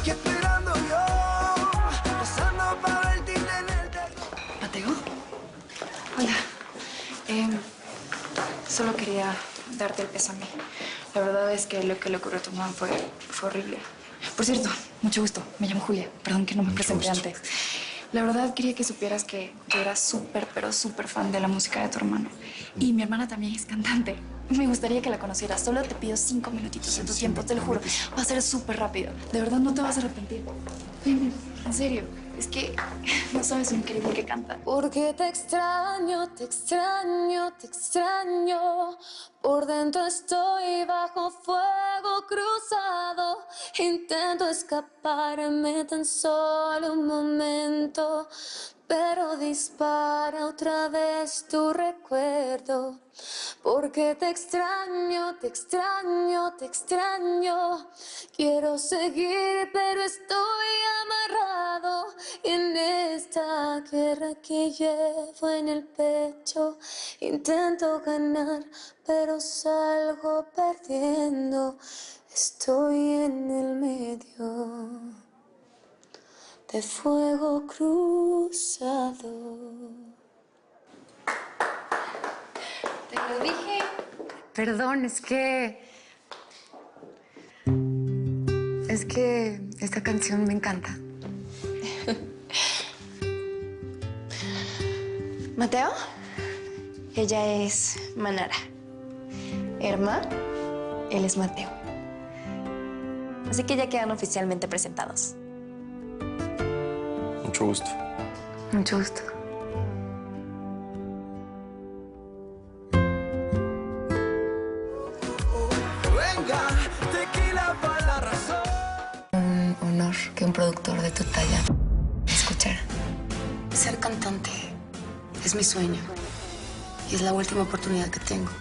aquí esperando yo, rezando para verte y tenerte. ¿Mateo? Hola. Solo quería darte el pésame. La verdad es que lo que le ocurrió a tu mamá fue horrible. Por cierto, mucho gusto. Me llamo Julia. Perdón que no me presenté antes. La verdad quería que supieras que yo era súper, pero súper fan de la música de tu hermano. Y mi hermana también es cantante. Me gustaría que la conocieras. Solo te pido 5 minutitos de tu tiempo, te lo juro. Va a ser súper rápido. De verdad no te vas a arrepentir. Ven, en serio. Es que no sabes lo increíble que canta. Porque te extraño, te extraño, te extraño. Por dentro estoy bajo fuego cruzado. Intento escaparme tan solo un momento, pero dispara otra vez tu recuerdo. Porque te extraño, te extraño, te extraño. Quiero seguir, pero estoy amarrado en esta guerra que llevo en el pecho. Intento ganar, pero salgo perdiendo. Estoy en el medio de fuego cruzado. Te lo dije. Perdón, es que esta canción me encanta. Mateo, ella es Manara. Herma, él es Mateo. Así que ya quedan oficialmente presentados. Mucho gusto. Mucho gusto. Venga, tequila para la razón. Un honor que un productor de tu talla me escuchara. Ser cantante es mi sueño y es la última oportunidad que tengo.